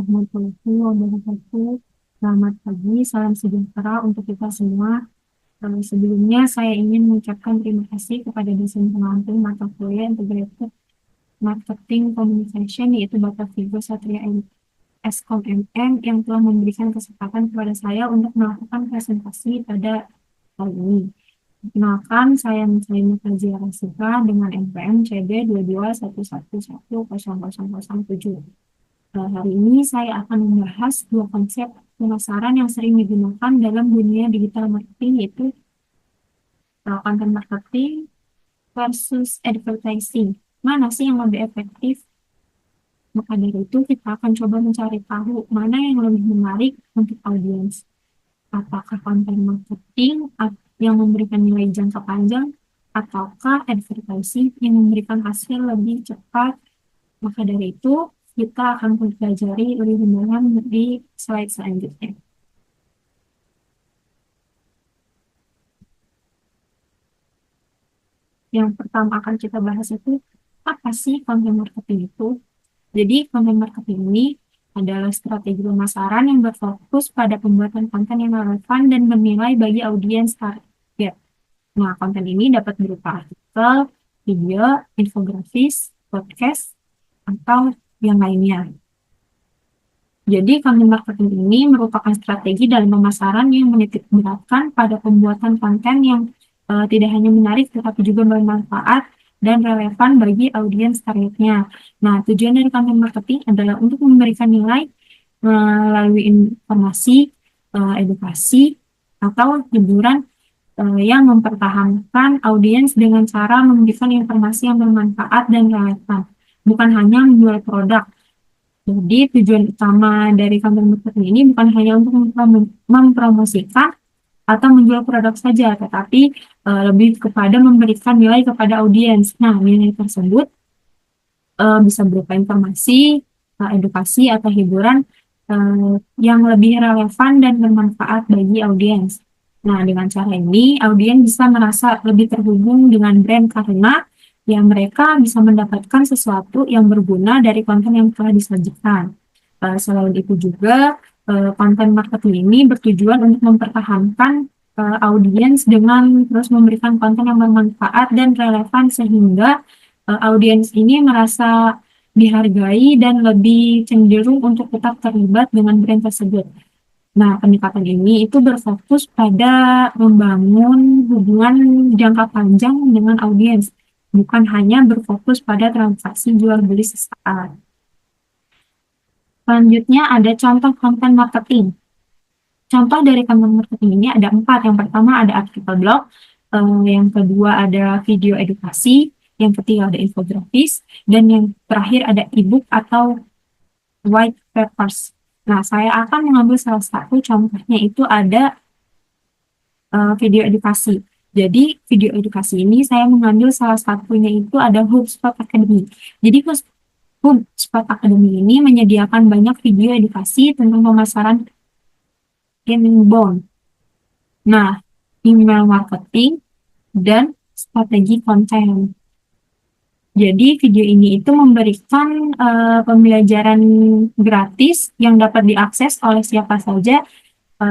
warahmatullahi wabarakatuh. Selamat pagi, salam sejahtera untuk kita semua. Sebelumnya saya ingin mengucapkan terima kasih kepada dosen pengampu mata kuliah Integrated Marketing Communication yaitu Bapak Vigo Satria Eskom MM yang telah memberikan kesempatan kepada saya untuk melakukan presentasi pada kali ini. Perkenalkan, saya Muslimah Fazia Rasika dengan NPM CB 2211100007. Hari ini saya akan membahas dua konsep pemasaran yang sering digunakan dalam dunia digital marketing, yaitu content marketing versus advertising. Mana sih yang lebih efektif? Maka dari itu kita akan coba mencari tahu mana yang lebih menarik untuk audiens. Apakah konten marketing yang memberikan nilai jangka panjang ataukah advertising yang memberikan hasil lebih cepat? Maka dari itu kita akan mempelajari lebih mendalam di slide selanjutnya. Yang pertama akan kita bahas itu, apa sih content marketing itu? Jadi, content marketing ini adalah strategi pemasaran yang berfokus pada pembuatan konten yang relevan dan bernilai bagi audiens target. Nah, konten ini dapat berupa artikel, video, infografis, podcast, atau yang lainnya. Jadi, content marketing ini merupakan strategi dalam pemasaran yang menitik beratkan pada pembuatan konten yang tidak hanya menarik, tetapi juga bermanfaat dan relevan bagi audiens targetnya. Nah, tujuan dari content marketing adalah untuk memberikan nilai melalui informasi, edukasi, atau hiburan yang mempertahankan audiens dengan cara memberikan informasi yang bermanfaat dan relevan, bukan hanya menjual produk. Jadi tujuan utama dari content marketing ini bukan hanya untuk mempromosikan atau menjual produk saja, tetapi lebih kepada memberikan nilai kepada audiens. Nah, nilai tersebut bisa berupa informasi, edukasi, atau hiburan yang lebih relevan dan bermanfaat bagi audiens. Nah, dengan cara ini, audiens bisa merasa lebih terhubung dengan brand karena ya mereka bisa mendapatkan sesuatu yang berguna dari konten yang telah disajikan. Selain itu juga, konten marketing ini bertujuan untuk mempertahankan audiens dengan terus memberikan konten yang bermanfaat dan relevan sehingga audiens ini merasa dihargai dan lebih cenderung untuk tetap terlibat dengan brand tersebut. Nah, pendekatan ini itu berfokus pada membangun hubungan jangka panjang dengan audiens, bukan hanya berfokus pada transaksi jual beli sesaat. Selanjutnya ada contoh konten marketing. Contoh dari konten marketing ini ada 4. Yang pertama ada artikel blog, yang kedua ada video edukasi, yang ketiga ada infografis, dan yang terakhir ada ebook atau white papers. Nah, saya akan mengambil salah satu contohnya itu ada video edukasi. Jadi, video edukasi ini saya mengambil salah satunya itu ada HubSpot Academy. Jadi, HubSpot Academy ini menyediakan banyak video edukasi tentang pemasaran inbound. Nah, email marketing dan strategi konten. Jadi video ini itu memberikan pembelajaran gratis yang dapat diakses oleh siapa saja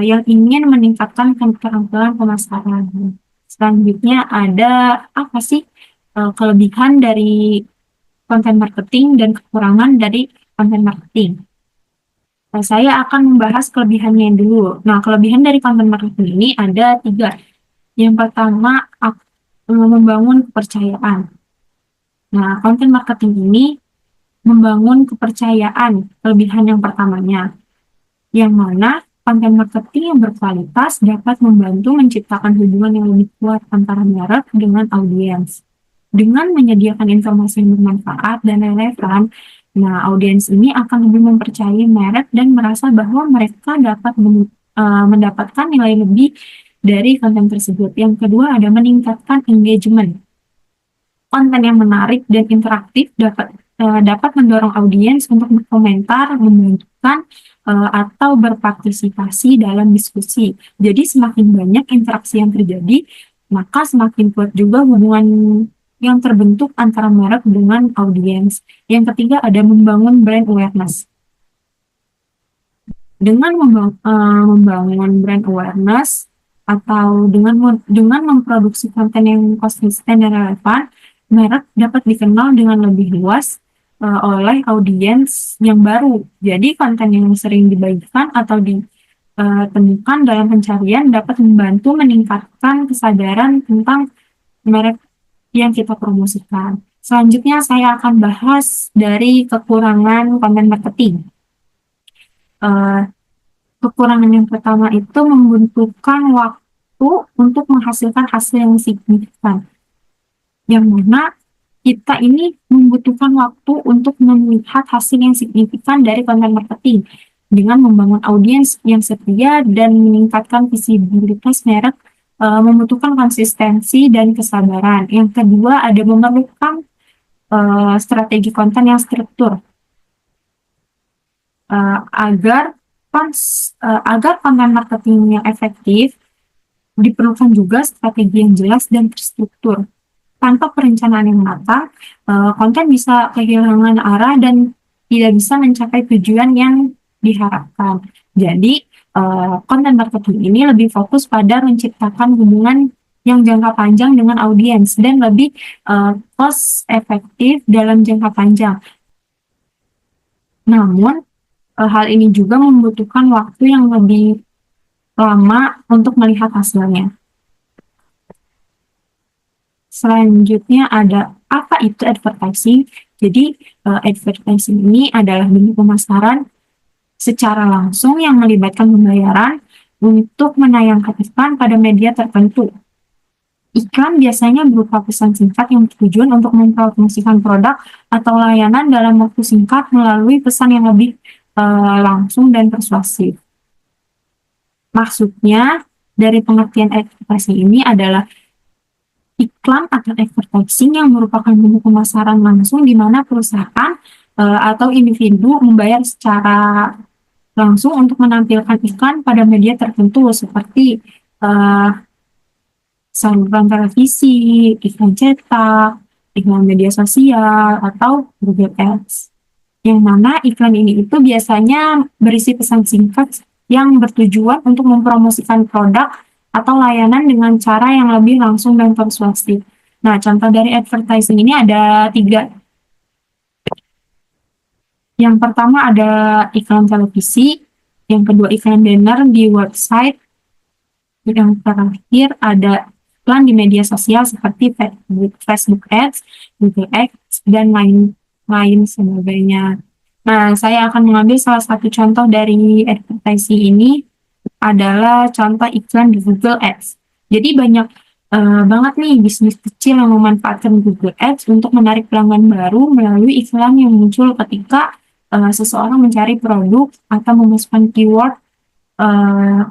yang ingin meningkatkan keterampilan pemasaran. Selanjutnya ada apa sih kelebihan dari konten marketing dan kekurangan dari konten marketing. Saya akan membahas kelebihannya dulu. Nah, kelebihan dari konten marketing ini ada 3. Yang pertama, membangun kepercayaan. Nah, konten marketing ini membangun kepercayaan, kelebihan yang pertamanya. Yang mana konten marketing yang berkualitas dapat membantu menciptakan hubungan yang lebih kuat antara merek dengan audiens. Dengan menyediakan informasi yang bermanfaat dan relevan, nah audiens ini akan lebih mempercayai merek dan merasa bahwa mereka dapat mendapatkan nilai lebih dari konten tersebut. Yang kedua ada meningkatkan engagement. Konten yang menarik dan interaktif dapat mendorong audiens untuk berkomentar, membagikan, atau berpartisipasi dalam diskusi. Jadi semakin banyak interaksi yang terjadi, maka semakin kuat juga hubungan yang terbentuk antara merek dengan audiens. Yang ketiga ada membangun brand awareness. Dengan membangun brand awareness atau dengan memproduksi konten yang konsisten dan relevan, merek dapat dikenal dengan lebih luas oleh audiens yang baru. Jadi konten yang sering dibagikan atau ditemukan dalam pencarian dapat membantu meningkatkan kesadaran tentang merek yang kita promosikan. Selanjutnya saya akan bahas dari kekurangan konten marketing. Kekurangan yang pertama itu membutuhkan waktu untuk menghasilkan hasil yang signifikan. Yang mana kita ini membutuhkan waktu untuk melihat hasil yang signifikan dari konten marketing dengan membangun audiens yang setia dan meningkatkan visibilitas merek membutuhkan konsistensi dan kesabaran. Yang kedua ada memerlukan strategi konten yang struktur agar konten marketing yang efektif diperlukan juga strategi yang jelas dan terstruktur. Tanpa perencanaan yang matang, konten bisa kehilangan arah dan tidak bisa mencapai tujuan yang diharapkan. Jadi, konten marketing ini lebih fokus pada menciptakan hubungan yang jangka panjang dengan audiens dan lebih cost efektif dalam jangka panjang. Namun, hal ini juga membutuhkan waktu yang lebih lama untuk melihat hasilnya. Selanjutnya ada apa itu advertising. Jadi advertising ini adalah bentuk pemasaran secara langsung yang melibatkan pembayaran untuk menayangkan iklan pada media tertentu. Iklan biasanya berupa pesan singkat yang bertujuan untuk mempromosikan produk atau layanan dalam waktu singkat melalui pesan yang lebih langsung dan persuasif. Maksudnya dari pengertian advertising ini adalah iklan atau advertising yang merupakan bentuk pemasaran langsung di mana perusahaan atau individu membayar secara langsung untuk menampilkan iklan pada media tertentu seperti saluran televisi, iklan cetak, iklan media sosial, atau Google Ads. Yang mana iklan ini itu biasanya berisi pesan singkat yang bertujuan untuk mempromosikan produk atau layanan dengan cara yang lebih langsung dan persuasif. Nah, contoh dari advertising ini ada 3. Yang pertama ada iklan televisi, yang kedua iklan banner di website, yang terakhir ada iklan di media sosial seperti Facebook Ads, Google Ads, dan lain sebagainya. Nah, saya akan mengambil salah satu contoh dari advertising ini adalah contoh iklan di Google Ads. Jadi banyak banget nih bisnis kecil yang memanfaatkan Google Ads untuk menarik pelanggan baru melalui iklan yang muncul ketika seseorang mencari produk atau memasukkan keyword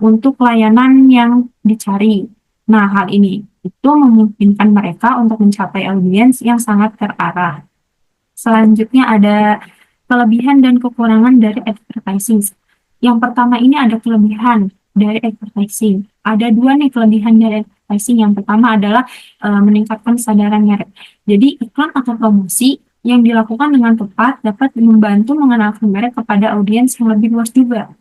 untuk layanan yang dicari. Nah, hal ini itu memungkinkan mereka untuk mencapai audiens yang sangat terarah. Selanjutnya ada kelebihan dan kekurangan dari advertising. Yang pertama ini ada kelebihan dari advertising. Ada 2 nih kelebihan dari advertising. Yang pertama adalah meningkatkan kesadaran merek. Jadi iklan atau promosi yang dilakukan dengan tepat dapat membantu mengenalkan merek kepada audiens yang lebih luas juga.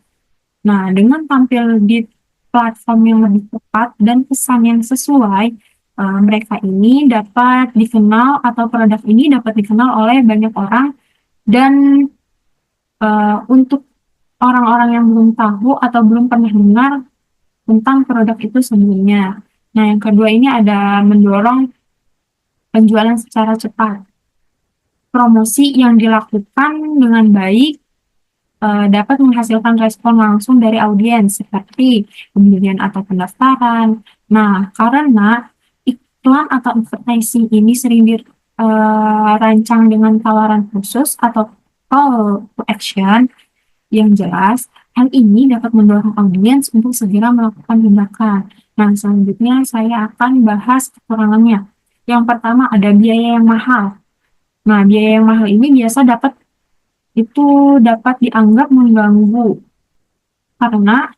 Nah, dengan tampil di platform yang lebih tepat dan pesan yang sesuai, mereka ini dapat dikenal atau produk ini dapat dikenal oleh banyak orang dan untuk orang-orang yang belum tahu atau belum pernah dengar tentang produk itu sebelumnya. Nah, yang kedua ini ada mendorong penjualan secara cepat. Promosi yang dilakukan dengan baik dapat menghasilkan respon langsung dari audiens seperti pembelian atau pendaftaran. Nah, karena iklan atau advertising ini sering dirancang dengan tawaran khusus atau call to action yang jelas, hal ini dapat mendorong audiens untuk segera melakukan tindakan. Nah, selanjutnya saya akan bahas kekurangannya. Yang pertama ada biaya yang mahal. Nah, biaya yang mahal ini biasa dapat dianggap mengganggu karena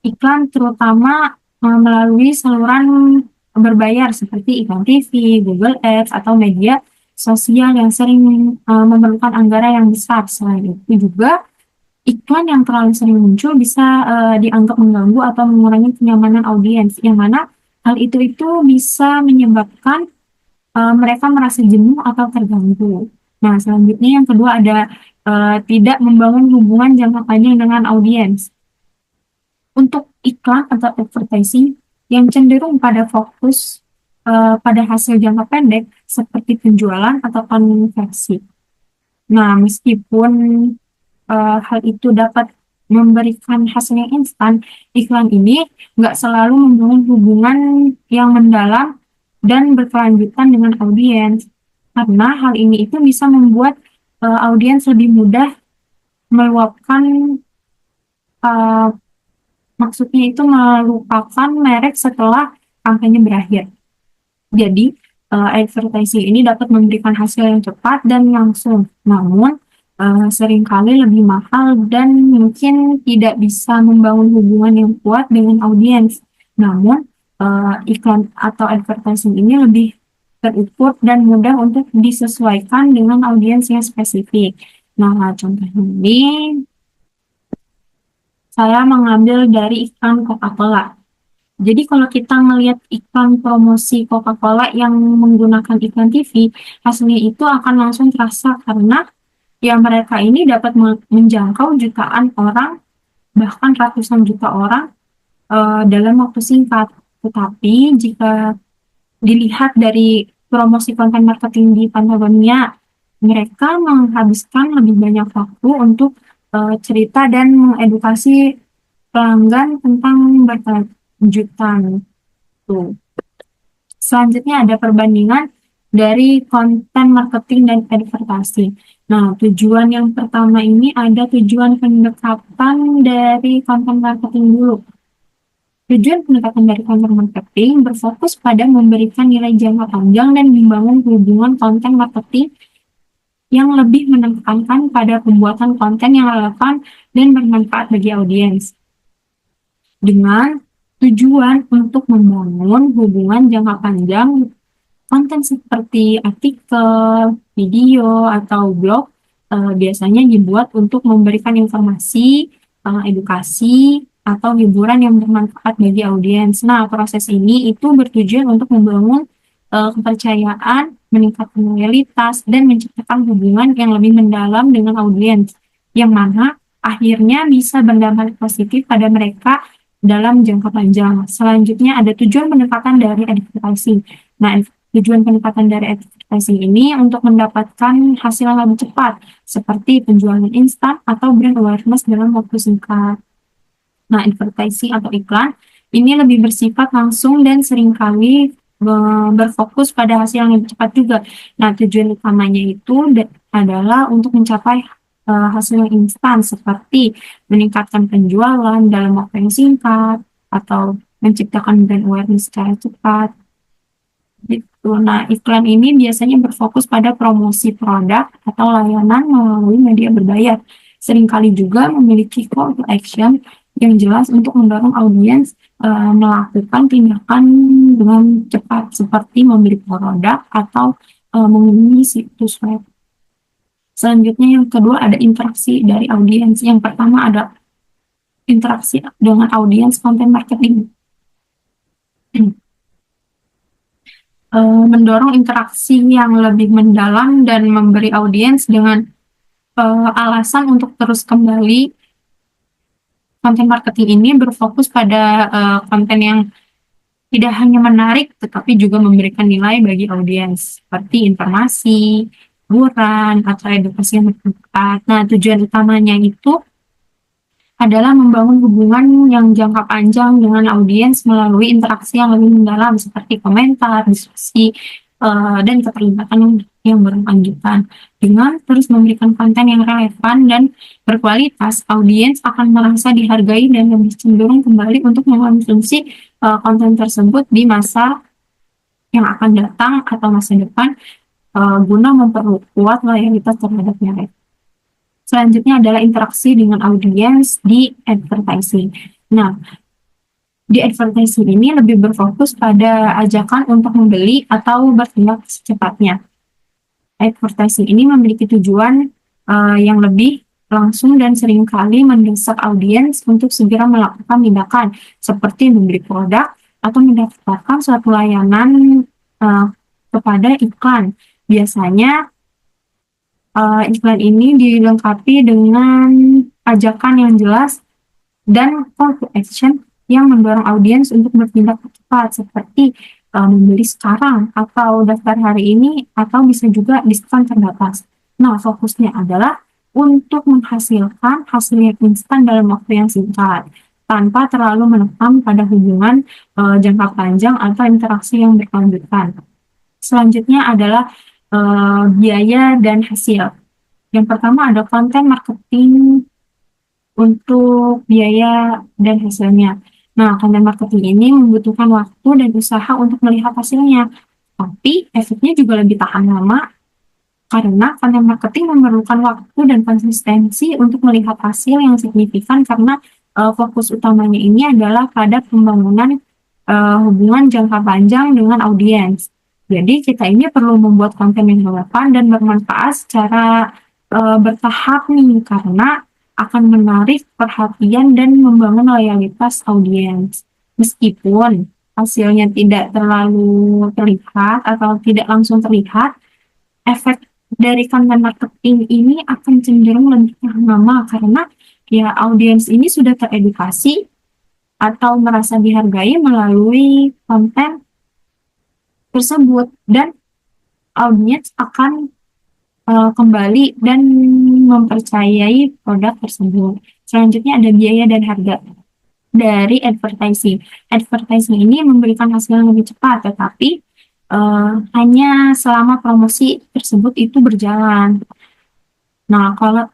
iklan terutama melalui saluran berbayar seperti iklan TV, Google Ads, atau media sosial yang sering memerlukan anggaran yang besar. Selain itu juga iklan yang terlalu sering muncul bisa dianggap mengganggu atau mengurangi kenyamanan audiens, yang mana hal itu bisa menyebabkan mereka merasa jenuh atau terganggu. Nah, selanjutnya yang kedua ada tidak membangun hubungan jangka panjang dengan audiens. Untuk iklan atau advertising yang cenderung pada fokus pada hasil jangka pendek seperti penjualan atau konversi. Nah, meskipun hal itu dapat memberikan hasil yang instan, iklan ini nggak selalu membangun hubungan yang mendalam dan berkelanjutan dengan audiens. Karena hal ini itu bisa membuat audiens lebih mudah meluapkan, uh, maksudnya itu melupakan merek setelah kampanye berakhir. Jadi, advertising ini dapat memberikan hasil yang cepat dan langsung, namun seringkali lebih mahal dan mungkin tidak bisa membangun hubungan yang kuat dengan audiens. Namun, iklan atau advertising ini lebih terukur dan mudah untuk disesuaikan dengan audiens yang spesifik. Nah, contoh ini saya mengambil dari iklan Coca-Cola. Jadi kalau kita melihat iklan promosi Coca-Cola yang menggunakan iklan TV, hasilnya itu akan langsung terasa karena ya mereka ini dapat menjangkau jutaan orang, bahkan ratusan juta orang dalam waktu singkat. Tetapi jika dilihat dari promosi konten marketing di Patagonia, mereka menghabiskan lebih banyak waktu untuk cerita dan mengedukasi pelanggan tentang berkelanjutan. Tuh. Selanjutnya ada perbandingan dari konten marketing dan advertising. Nah, tujuan yang pertama ini ada tujuan pendekatan dari konten marketing dulu. Tujuan pendekatan dari konten marketing berfokus pada memberikan nilai jangka panjang dan membangun hubungan konten marketing yang lebih menekankan pada pembuatan konten yang relevan dan bermanfaat bagi audiens. Dengan tujuan untuk membangun hubungan jangka panjang, konten seperti artikel, video, atau blog biasanya dibuat untuk memberikan informasi, edukasi, atau hiburan yang bermanfaat bagi audiens. Nah, proses ini itu bertujuan untuk membangun kepercayaan, meningkatkan loyalitas, dan menciptakan hubungan yang lebih mendalam dengan audiens, yang mana akhirnya bisa berdampak positif pada mereka dalam jangka panjang. Selanjutnya ada tujuan pendekatan dari advertising. Nah, tujuan pendekatan dari advertising ini untuk mendapatkan hasil yang lebih cepat, seperti penjualan instan atau brand awareness dalam waktu singkat. Nah, advertising atau iklan ini lebih bersifat langsung dan seringkali berfokus pada hasil yang lebih cepat juga. Nah, tujuan utamanya itu adalah untuk mencapai hasil yang instan, seperti meningkatkan penjualan dalam waktu yang singkat atau menciptakan brand awareness secara cepat. Gitu. Nah, iklan ini biasanya berfokus pada promosi produk atau layanan melalui media berbayar. Seringkali juga memiliki call to action yang jelas untuk mendorong audiens melakukan tindakan dengan cepat, seperti membeli produk atau mengunjungi situs web. Selanjutnya yang kedua ada interaksi dari audiens. Yang pertama ada interaksi dengan audiens konten marketing. Mendorong interaksi yang lebih mendalam dan memberi audiens dengan alasan untuk terus kembali. Konten marketing ini berfokus pada konten yang tidak hanya menarik, tetapi juga memberikan nilai bagi audiens, seperti informasi, hiburan, atau edukasi yang bermanfaat. Nah, tujuan utamanya itu adalah membangun hubungan yang jangka panjang dengan audiens melalui interaksi yang lebih mendalam, seperti komentar, diskusi, dan keterlibatan yang berkelanjutan. Dengan terus memberikan konten yang relevan dan berkualitas, audiens akan merasa dihargai dan lebih cenderung kembali untuk mengkonsumsi konten tersebut di masa yang akan datang atau masa depan guna memperkuat loyalitas terhadap merek. Selanjutnya adalah interaksi dengan audiens di advertising. Nah, di advertising ini lebih berfokus pada ajakan untuk membeli atau bertindak secepatnya. Advertising ini memiliki tujuan yang lebih langsung dan seringkali mendesak audiens untuk segera melakukan tindakan seperti membeli produk atau mendaftarkan suatu layanan uh, kepada iklan. Biasanya iklan ini dilengkapi dengan ajakan yang jelas dan call to action yang mendorong audiens untuk bertindak cepat seperti membeli sekarang atau daftar hari ini atau bisa juga diskon terbatas. Nah, fokusnya adalah untuk menghasilkan hasil yang instan dalam waktu yang singkat tanpa terlalu menekan pada hubungan jangka panjang atau interaksi yang berkelanjutan. Selanjutnya adalah biaya dan hasil. Yang pertama ada konten marketing untuk biaya dan hasilnya. Nah, konten marketing ini membutuhkan waktu dan usaha untuk melihat hasilnya. Tapi efeknya juga lebih tahan lama karena konten marketing memerlukan waktu dan konsistensi untuk melihat hasil yang signifikan karena fokus utamanya ini adalah pada pembangunan hubungan jangka panjang dengan audiens. Jadi kita ini perlu membuat konten yang relevan dan bermanfaat secara bertahap nih karena akan menarik perhatian dan membangun loyalitas audiens. Meskipun hasilnya tidak terlalu terlihat atau tidak langsung terlihat, efek dari konten marketing ini akan cenderung lebih tahan lama karena ya audiens ini sudah teredukasi atau merasa dihargai melalui konten tersebut dan audiens akan kembali dan mempercayai produk tersebut. Selanjutnya ada biaya dan harga dari advertising. Advertising ini memberikan hasil yang lebih cepat, tetapi hanya selama promosi tersebut itu berjalan. Nah, kalau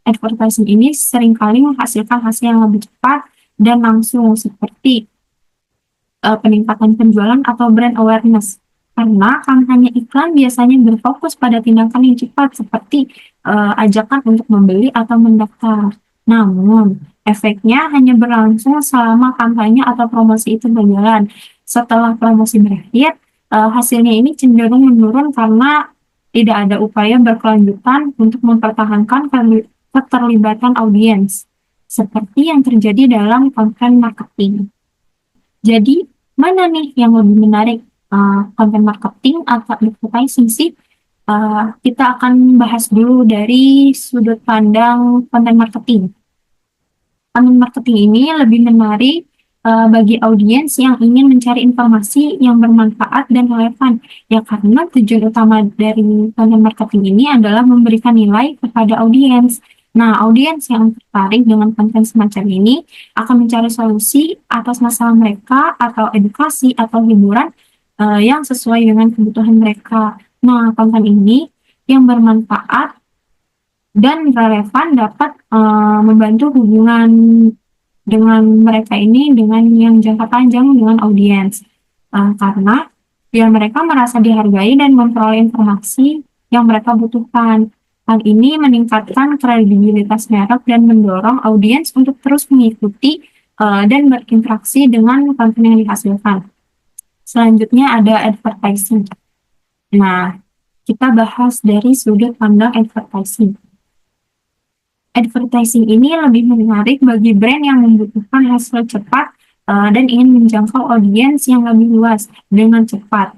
advertising ini seringkali menghasilkan hasil yang lebih cepat dan langsung seperti peningkatan penjualan atau brand awareness. Karena kampanye iklan biasanya berfokus pada tindakan yang cepat seperti ajakan untuk membeli atau mendaftar. Namun, efeknya hanya berlangsung selama kampanye atau promosi itu berjalan. Setelah promosi berakhir, hasilnya ini cenderung menurun karena tidak ada upaya berkelanjutan untuk mempertahankan keterlibatan audiens, seperti yang terjadi dalam konten marketing. Jadi, mana nih yang lebih menarik? Konten marketing atau advertising sih? Kita akan bahas dulu dari sudut pandang konten marketing. Konten marketing ini lebih menarik bagi audiens yang ingin mencari informasi yang bermanfaat dan relevan. Ya, karena tujuan utama dari konten marketing ini adalah memberikan nilai kepada audiens. Nah, audiens yang tertarik dengan konten semacam ini akan mencari solusi atas masalah mereka atau edukasi atau hiburan yang sesuai dengan kebutuhan mereka. Nah, konten ini yang bermanfaat dan relevan dapat membantu hubungan dengan mereka ini dengan yang jangka panjang dengan audiens. Karena biar mereka merasa dihargai dan memperoleh informasi yang mereka butuhkan. Hal ini meningkatkan kredibilitas merek dan mendorong audiens untuk terus mengikuti dan berinteraksi dengan konten yang dihasilkan. Selanjutnya ada advertising. Nah, kita bahas dari sudut pandang advertising. Advertising ini lebih menarik bagi brand yang membutuhkan hasil cepat dan ingin menjangkau audiens yang lebih luas dengan cepat.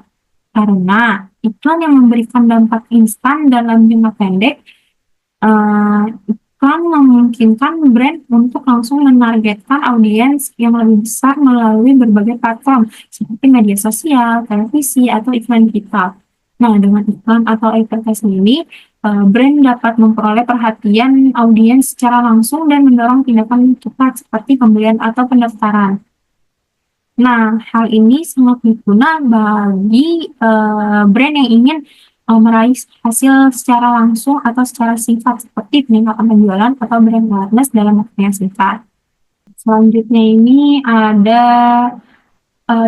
Karena iklan yang memberikan dampak instan dalam jangka pendek, iklan memungkinkan brand untuk langsung menargetkan audiens yang lebih besar melalui berbagai platform seperti media sosial, televisi, atau iklan digital. Nah, dengan iklan atau advertising ini, brand dapat memperoleh perhatian audiens secara langsung dan mendorong tindakan cepat seperti pembelian atau pendaftaran. Nah, hal ini sangat berguna bagi brand yang ingin meraih hasil secara langsung atau secara singkat seperti peningkatan penjualan atau brand awareness dalam waktu yang singkat. Selanjutnya ini ada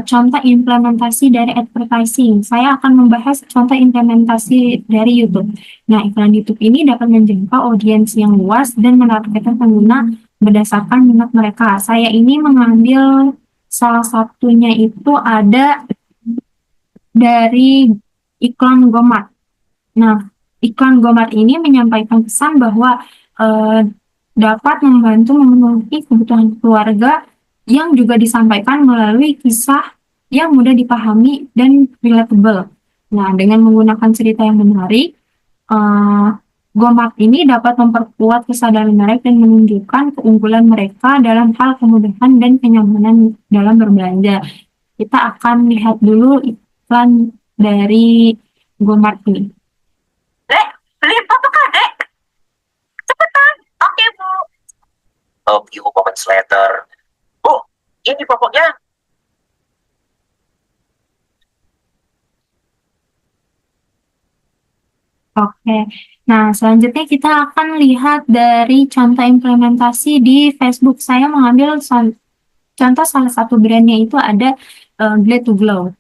contoh implementasi dari advertising. Saya akan membahas contoh implementasi dari YouTube. Nah, iklan YouTube ini dapat menjangkau audiens yang luas dan menargetkan pengguna berdasarkan minat mereka. Saya ini mengambil salah satunya itu ada dari iklan Gomart. Nah, iklan Gomart ini menyampaikan pesan bahwa eh, dapat membantu memenuhi kebutuhan keluarga yang juga disampaikan melalui kisah yang mudah dipahami dan relatable. Nah, dengan menggunakan cerita yang menarik, eh, Gomart ini dapat memperkuat kesadaran mereka dan menunjukkan keunggulan mereka dalam hal kemudahan dan kenyamanan dalam berbelanja. Kita akan lihat dulu iklan dari Gomart ini. Dek, beli foto kak, Dek. Cepetan. Oke, Bu. A few moments later. Bu, ini pokoknya. Oke, nah selanjutnya kita akan lihat dari contoh implementasi di Facebook. Saya mengambil contoh salah satu brandnya itu ada Glad to Glow.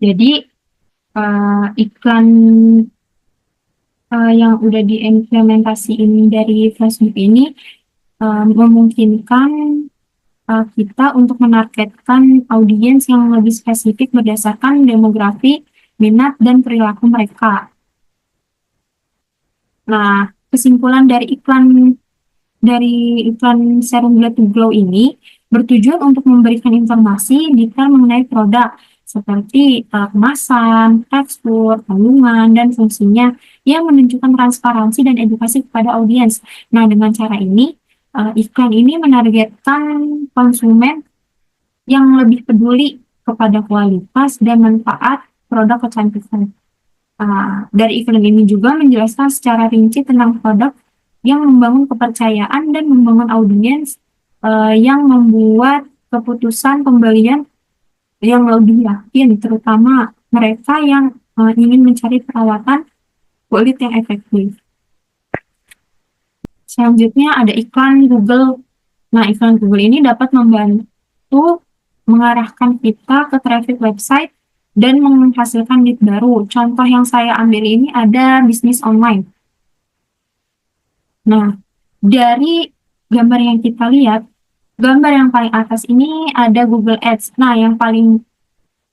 Jadi iklan yang udah diimplementasiin dari Facebook ini memungkinkan kita untuk menargetkan audiens yang lebih spesifik berdasarkan demografi, minat, dan perilaku mereka. Nah, kesimpulan dari iklan serum Glad to Glow ini bertujuan untuk memberikan informasi detail mengenai produk seperti kemasan, tekstur, kandungan, dan fungsinya yang menunjukkan transparansi dan edukasi kepada audiens. Nah, dengan cara ini, iklan ini menargetkan konsumen yang lebih peduli kepada kualitas dan manfaat produk kecantikan. Dari iklan ini juga menjelaskan secara rinci tentang produk yang membangun kepercayaan dan membangun audiens yang membuat keputusan pembelian yang lebih yakin, terutama mereka yang ingin mencari perawatan kulit yang efektif. Selanjutnya ada iklan Google. Nah, iklan Google ini dapat membantu mengarahkan kita ke traffic website dan menghasilkan lead baru. Contoh yang saya ambil ini ada bisnis online. Nah, dari gambar yang kita lihat, gambar yang paling atas ini ada Google Ads. Nah, yang paling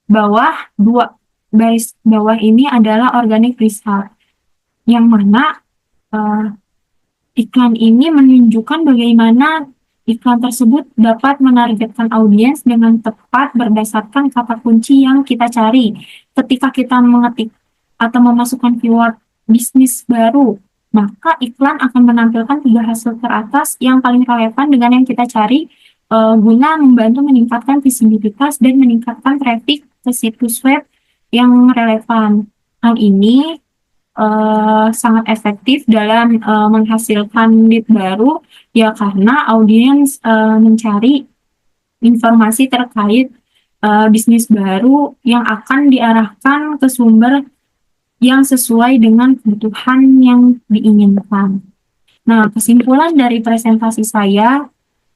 bawah, dua baris bawah ini adalah organic result, yang mana uh, iklan ini menunjukkan bagaimana iklan tersebut dapat menargetkan audiens dengan tepat berdasarkan kata kunci yang kita cari. Ketika kita mengetik atau memasukkan keyword bisnis baru, maka iklan akan menampilkan 3 hasil teratas yang paling relevan dengan yang kita cari guna membantu meningkatkan visibilitas dan meningkatkan traffic ke situs web yang relevan. Hal ini sangat efektif dalam menghasilkan lead baru ya karena audiens mencari informasi terkait bisnis baru yang akan diarahkan ke sumber yang sesuai dengan kebutuhan yang diinginkan. Nah, kesimpulan dari presentasi saya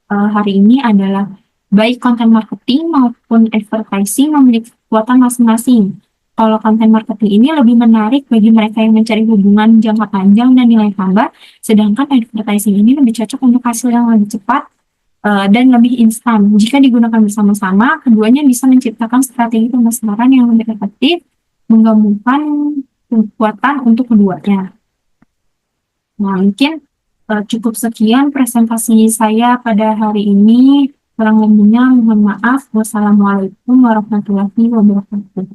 hari ini adalah baik konten marketing maupun advertising memiliki kekuatan masing-masing. Kalau konten marketing ini lebih menarik bagi mereka yang mencari hubungan jangka panjang dan nilai tambah, sedangkan advertising ini lebih cocok untuk hasil yang lebih cepat dan lebih instan. Jika digunakan bersama-sama, keduanya bisa menciptakan strategi pemasaran yang lebih efektif, menggabungkan kekuatan untuk keduanya. Nah, mungkin cukup sekian presentasi saya pada hari ini. Kurang lebihnya mohon maaf. Wassalamualaikum warahmatullahi wabarakatuh.